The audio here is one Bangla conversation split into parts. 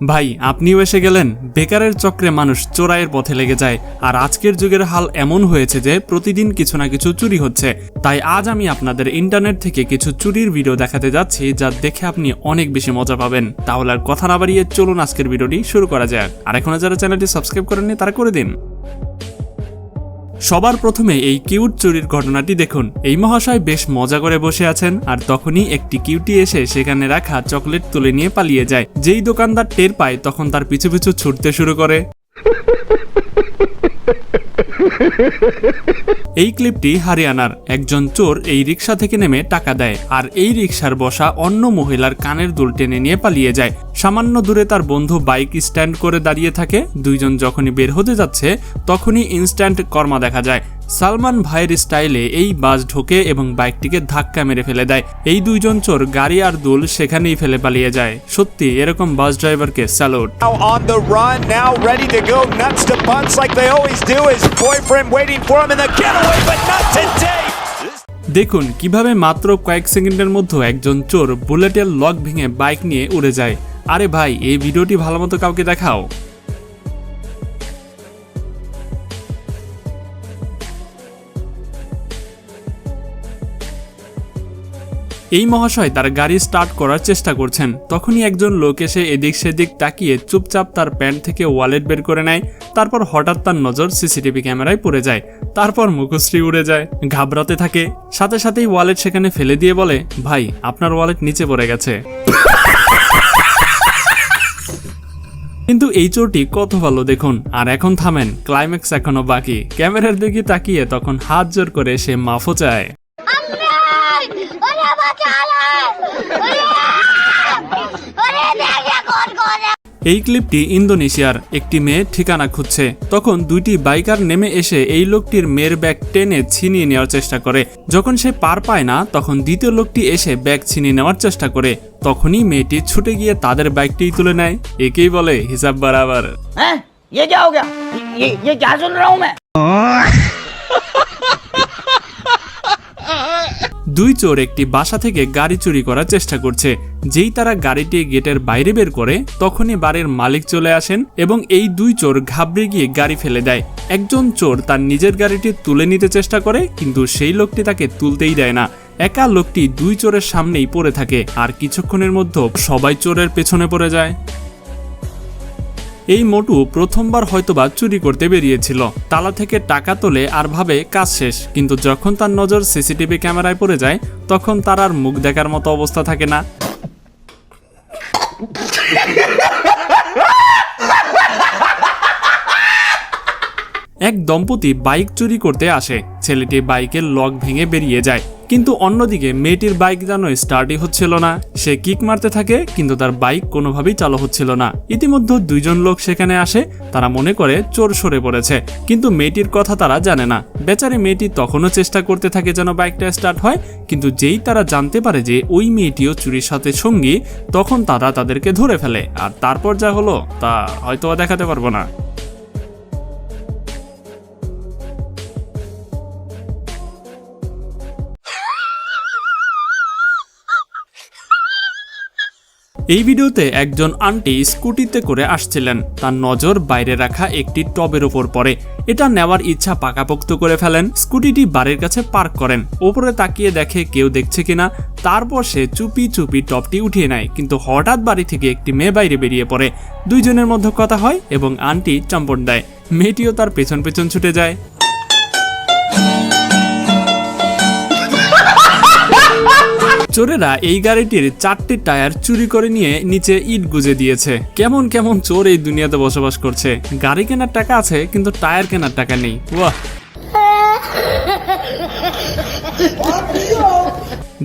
ভাই আপনিও এসে গেলেন। বেকারের চক্রে মানুষ চোরাইয়ের পথে লেগে যায়, আর আজকের যুগের হাল এমন হয়েছে যে প্রতিদিন কিছু না কিছু চুরি হচ্ছে। তাই আজ আমি আপনাদের ইন্টারনেট থেকে কিছু চুরির ভিডিও দেখাতে যাচ্ছি, যা দেখে আপনি অনেক বেশি মজা পাবেন। তাহলে আর কথা না বাড়িয়ে চলুন আজকের ভিডিওটি শুরু করা যাক। আর এখনো যারা চ্যানেলটি সাবস্ক্রাইব করেননি তারা করে দিন। সবার প্রথমে এই কিউট চুরির ঘটনাটি দেখুন। এই মহাশয় বেশ মজা করে বসে আছেন, আর তখনই একটি কিউটি এসে সেখানে রাখা চকলেট তুলে নিয়ে পালিয়ে যায়। যেই দোকানদার টের পায় তখন তার পিছু পিছু ছুটতে শুরু করে। এই ক্লিপটি হরিয়ানার। একজন চোর এই রিকশা থেকে নেমে টাকা দেয়, আর এই রিকশার বসা অন্য মহিলার কানের দুল টেনে নিয়ে পালিয়ে যায়। সামান্য দূরে তার বন্ধু বাইক স্ট্যান্ড করে দাঁড়িয়ে থাকে। দুইজন যখনই বের হতে যাচ্ছে তখনই ইনস্ট্যান্ট কর্মা দেখা যায়। সালমান ভাইয়ের স্টাইলে এই বাস ঢোকে এবং বাইকটিকে ধাক্কা মেরে ফেলে দেয়। এই দুইজন চোর গাড়ি আর দুল সেখানেই ফেলে পালিয়ে যায়। সত্যি এরকম বাস ড্রাইভারকে salute. On the run, now ready to go nuts to bunts like they always do. His boyfriend waiting for him in the getaway, but not today. দেখুন কিভাবে মাত্র কয়েক সেকেন্ডের মধ্যে একজন চোর বুলেটের লক ভেঙে বাইক নিয়ে উড়ে যায়। আরে ভাই, এই ভিডিওটি ভালোমতো কাউকে দেখাও। এই মহাশয় তার গাড়ি স্টার্ট করার চেষ্টা করছেন, তখনই একজন লোক এসে এদিক সেদিক তাকিয়ে চুপচাপ তার প্যান্ট থেকে ওয়ালেট বের করে নেয়। তারপর হঠাৎ তার নজর সিসিটিভি ক্যামেরায় পড়ে যায়। তারপর মুখশ্রী উড়ে যায়, ঘাবড়াতে থাকে। সাথে সাথেই ওয়ালেট সেখানে ফেলে দিয়ে বলে, ভাই আপনার ওয়ালেট নিচে পড়ে গেছে। কিন্তু এই চোরটি কত ভালো দেখুন। আর এখন থামেন, ক্লাইম্যাক্স এখনো বাকি। ক্যামেরার দিকে তাকিয়ে তখন হাত জোর করে সে মাফও চায়। এই ক্লিপটি ইন্দোনেশিয়ার। একটি মেয়ে ঠিকানা খুঁজছে, তখন দুইটি বাইকার নেমে এসে এই লোকটির মেয়ের ব্যাগ টেনে ছিনিয়ে নেওয়ার চেষ্টা করে। যখন সে পার পায় না তখন দ্বিতীয় লোকটি এসে ব্যাগ ছিনিয়ে নেওয়ার চেষ্টা করে। তখনই মেয়েটি ছুটে গিয়ে তাদের বাইকটি তুলে নেয়। একেই বলে হিসাব বরাবর। দুই চোর একটি বাসা থেকে গাড়ি চুরি করার চেষ্টা করছে। যেই তারা গাড়িটি গেটের বাইরে বের করে তখনই বাড়ির মালিক চলে আসেন এবং এই দুই চোর ঘাবড়ে গিয়ে গাড়ি ফেলে দেয়। একজন চোর তার নিজের গাড়িটি তুলে নিতে চেষ্টা করে, কিন্তু সেই লোকটি তাকে তুলতেই দেয় না। একা লোকটি দুই চোরের সামনেই পড়ে থাকে, আর কিছুক্ষণের মধ্যে সবাই চোরের পেছনে পড়ে যায়। এই মোটু প্রথমবার হয়তোবা চুরি করতে বেরিয়েছিল। তালা থেকে টাকা তোলে আর ভাবে কাজ শেষ, কিন্তু যখন তার নজর সিসিটিভি ক্যামেরায় পড়ে যায় তখন তার আর মুখ দেখার মতো অবস্থা থাকে না। এক দম্পতি বাইক চুরি করতে আসে। ছেলেটি বাইকের লক ভেঙে বেরিয়ে যায়, কিন্তু অন্যদিকে মেয়েটির বাইক যেন স্টার্টই হচ্ছিল না। সে কিক মারতে থাকে, কিন্তু তার বাইক কোনোভাবেই চালু হচ্ছিল না। ইতিমধ্যে দুইজন লোক সেখানে আসে। তারা মনে করে চোর সরে পড়েছে, কিন্তু মেয়েটির কথা তারা জানে না। বেচারি মেয়েটি তখনও চেষ্টা করতে থাকে যেন বাইকটা স্টার্ট হয়, কিন্তু যেই তারা জানতে পারে যে ওই মেয়েটিও চুরির সাথে সঙ্গী, তখন তারা তাদেরকে ধরে ফেলে। আর তারপর যা হলো তা হয়তো দেখাতে পারবো না। এই ভিডিওতে একজন আন্টি স্কুটিতে করে আসছিলেন। তার নজর বাইরে রাখা একটি টবের উপর পড়ে। এটা নেওয়ার ইচ্ছা পাকাপোক্ত করে ফেলেন। স্কুটিটি বাড়ির কাছে পার্ক করেন। ওপরে তাকিয়ে দেখে কেউ দেখছে কিনা। তারপর সে চুপি চুপি টবটি উঠিয়ে নেয়, কিন্তু হঠাৎ বাড়ি থেকে একটি মেয়ে বাইরে বেরিয়ে পড়ে। দুইজনের মধ্যে কথা হয় এবং আন্টি চম্পট দেয়। মেয়েটিও তার পেছন পেছন ছুটে যায়। চোরেরা এই গাড়িটির 4টি টায়ার চুরি করে নিয়ে নিচে ইট গুজে দিয়েছে। কেমন কেমন চোর এই দুনিয়াতে বসবাস করছে। গাড়ি কেনার টাকা আছে, কিন্তু টায়ার কেনার টাকা নেই। ওয়াহ।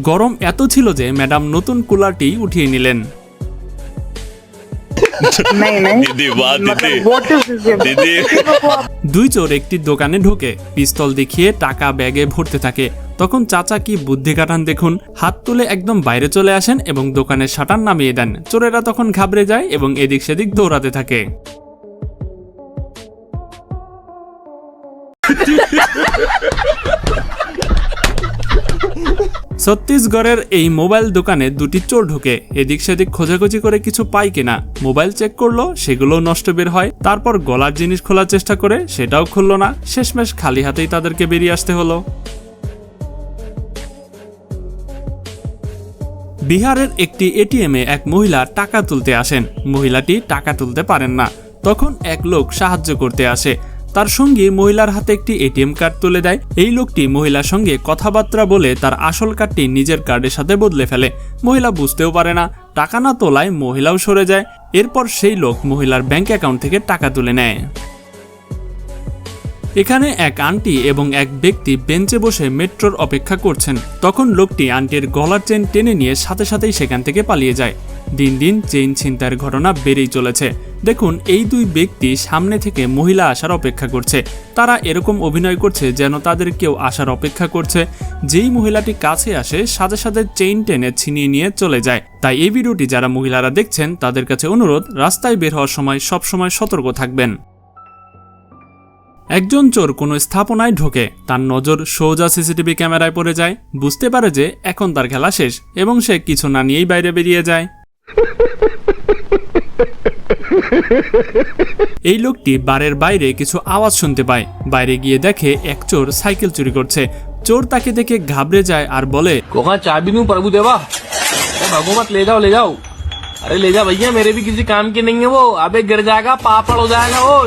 গরম এত ছিল যে ম্যাডাম নতুন কুলারটি উঠিয়ে নিলেন। দুই চোর একটি দোকানে ঢোকে, পিস্তল দেখিয়ে টাকা ব্যাগে ভরতে থাকে। তখন চাচা কি বুদ্ধি কাটান দেখুন। হাত তুলে একদম বাইরে চলে আসেন এবং দোকানের শাটার নামিয়ে দেন। চোরেরা তখন ঘাবড়ে যায় এবং এদিক সেদিক দৌড়াতে থাকে। ছত্তিশগড়ের এই মোবাইল দোকানে দুটি চোর ঢুকে এদিক সেদিক খোঁজাখুঁজি করে কিছু পায় কিনা। মোবাইল চেক করলো, সেগুলো নষ্ট বের হয়। তারপর গলার জিনিস খোলার চেষ্টা করে, সেটাও খুললো না। শেষমেশ খালি হাতেই তাদেরকে বেরিয়ে আসতে হলো। বিহারের একটি এটিএমে এক মহিলা টাকা তুলতে আসেন। মহিলাটি টাকা তুলতে পারেন না। তখন এক লোক সাহায্য করতে আসে। তার সঙ্গী মহিলার হাতে একটি এটিএম কার্ড তুলে দেয়। এই লোকটি মহিলার সঙ্গে কথাবার্তা বলে তার আসল কার্ডটি নিজের কার্ডের সাথে বদলে ফেলে। মহিলা বুঝতেও পারে না। টাকা না তোলায় মহিলাও সরে যায়। এরপর সেই লোক মহিলার ব্যাংক অ্যাকাউন্ট থেকে টাকা তুলে নেয়। এখানে এক আন্টি এবং এক ব্যক্তি বেঞ্চে বসে মেট্রোর অপেক্ষা করছেন। তখন লোকটি আন্টির গলার চেন টেনে নিয়ে সাথে সাথেই সেখান থেকে পালিয়ে যায়। দিন দিন চেইন ছিনতাইয়ের ঘটনা বেড়েই চলেছে। দেখুন, এই দুই ব্যক্তি সামনে থেকে মহিলা আসার অপেক্ষা করছে। তারা এরকম অভিনয় করছে যেন তাদের কেউ আসার অপেক্ষা করছে। যেই মহিলাটি কাছে আসে সাথে সাথে চেইন টেনে ছিনিয়ে নিয়ে চলে যায়। তাই এই ভিডিওটি যারা মহিলারা দেখছেন তাদের কাছে অনুরোধ, রাস্তায় বের হওয়ার সময় সবসময় সতর্ক থাকবেন। একজন চোর কোনো স্থাপনায় ঢোকে। তার নজর সোজা সিসিটিভি ক্যামেরায় পড়ে যায়। বুঝতে পারে যে এখন তার খেলা শেষ এবং সে কিছু না নিয়েই বাইরে বেরিয়ে যায়। এই লোকটি বারের বাইরে কিছু আওয়াজ শুনতে পায়। বাইরে গিয়ে দেখে এক চোর সাইকেল চুরি করছে। চোর তাকে দেখে ঘাবড়ে যায় আর বলে, कोका चाबी दूं प्रभु देवा? भगो मत, ले जाओ। अरे ले जा भैया, मेरे भी किसी काम के नहीं है वो। अबे गिर जाएगा, पापड़ हो जाएगा वो।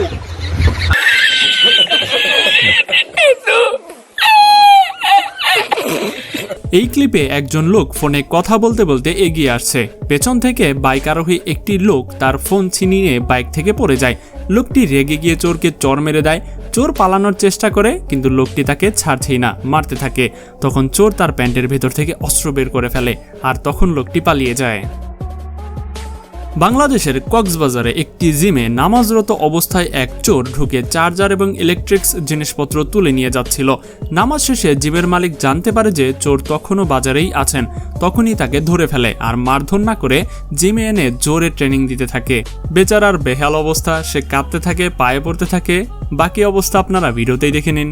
এই ক্লিপে একজন লোক ফোনে কথা বলতে বলতে এগিয়ে আসছে। পেছন থেকে বাইক আরোহী একটি লোক তার ফোন ছিনিয়ে বাইক থেকে পড়ে যায়। লোকটি রেগে গিয়ে চোরকে চর মেরে দেয়। চোর পালানোর চেষ্টা করে কিন্তু লোকটি তাকে ছাড়ছেই না, মারতে থাকে। তখন চোর তার প্যান্টের ভেতর থেকে অস্ত্র বের করে ফেলে আর তখন লোকটি পালিয়ে যায়। বাংলাদেশের কক্সবাজারে একটি জিমে নামাজরত অবস্থায় এক চোর ঢুকে চার্জার এবং ইলেকট্রিক্স জিনিসপত্র তুলে নিয়ে যাচ্ছিল। নামাজ শেষে জিমের মালিক জানতে পারে যে চোর তখনও বাজারেই আছেন। তখনই তাকে ধরে ফেলে আর মারধর না করে জিমে এনে জোরে ট্রেনিং দিতে থাকে। বেচারার বেহাল অবস্থা, সে কাঁদতে থাকে, পায়ে পড়তে থাকে। বাকি অবস্থা আপনারা ভিডিওতেই দেখে নিন।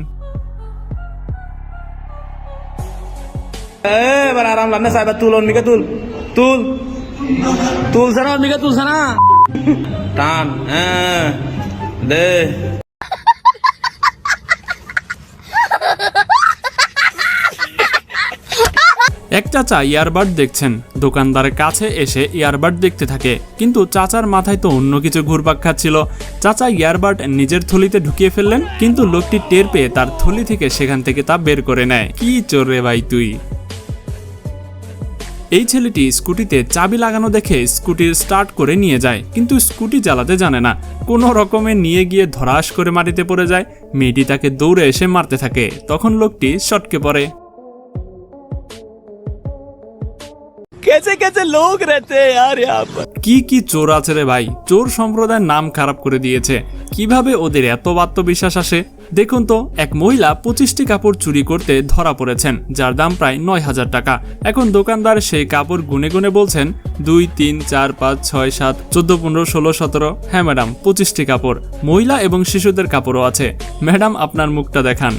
आराम लाना साहब, तूल और मिका तूल सना और मिका तूल सना टान दे। এক চাচা ইয়ারবাড দেখছেন। দোকানদারের কাছে এসে ইয়ারবাড দেখতে থাকে, কিন্তু চাচার মাথায় তো অন্য কিছু ঘুরপাক খাচ্ছিল। চাচা ইয়ারবাড নিজের থলিতে ঢুকিয়ে ফেললেন, কিন্তু লোকটি টের পেয়ে তার থলি থেকে সেখান থেকে তা বের করে নেয়। কি চোর রে ভাই তুই! এই ছেলেটি স্কুটিতে চাবি লাগানো দেখে স্কুটির স্টার্ট করে নিয়ে যায়, কিন্তু স্কুটি চালাতে জানে না। কোনো রকমে নিয়ে গিয়ে ধরাস করে মাটিতে পড়ে যায়। মেয়েটি তাকে দৌড়ে এসে মারতে থাকে। তখন লোকটি সটকে পড়ে। कैसे कैसे लोग रहते हैं यार यहाँ पर। কি চোর আছে রে ভাই! চোর সম্প্রদায়ের নাম খারাপ করে দিয়েছে। কিভাবে ওদের এত আত্মবিশ্বাস আসে দেখুন তো। এক মহিলা 25টি কাপড় চুরি করতে ধরা পড়েছেন, যার দাম প্রায় 9,000 টাকা। এখন দোকানদার সেই কাপড় গুনে গুনে বলছেন 2, 3, 4, 5, 6, 7, 14, 15, 16, 17। হ্যাঁ ম্যাডাম, 25টি কাপড়। মহিলা এবং শিশুদের কাপড়ও আছে। ম্যাডাম, আপনার মুখটা দেখান।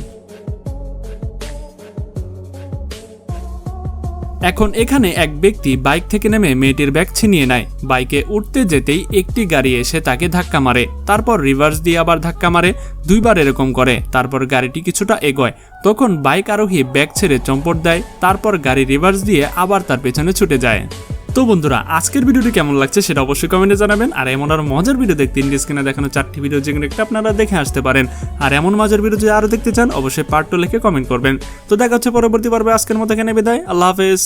এখন এখানে এক ব্যক্তি বাইক থেকে নেমে মেয়েটির ব্যাগ ছিনিয়ে নেয়। বাইকে উঠতে যেতেই একটি গাড়ি এসে তাকে ধাক্কা মারে, তারপর রিভার্স দিয়ে আবার ধাক্কা মারে। দুইবার এরকম করে। তারপর গাড়িটি কিছুটা এগোয়। তখন বাইক আরোহী ব্যাগ ছেড়ে চম্পট দেয়। তারপর গাড়ি রিভার্স দিয়ে আবার তার পেছনে ছুটে যায়। তো বন্ধুরা, আজকের ভিডিওটি কেমন লাগছে সেটা অবশ্যই কমেন্টে জানাবেন। আর এমন আরো মজার ভিডিও দেখতে স্ক্রিনে দেখানো 4টি ভিডিও যেগুলো একটা আপনারা দেখে আসতে পারেন। আর এমন মজার ভিডিও যদি আরো দেখতে চান অবশ্যই পার্ট 2 লিখে কমেন্ট করবেন। তো দেখা হচ্ছে পরবর্তী পর্বে। আজকের মতো এখানে বিদায়। আল্লাহ হাফেজ।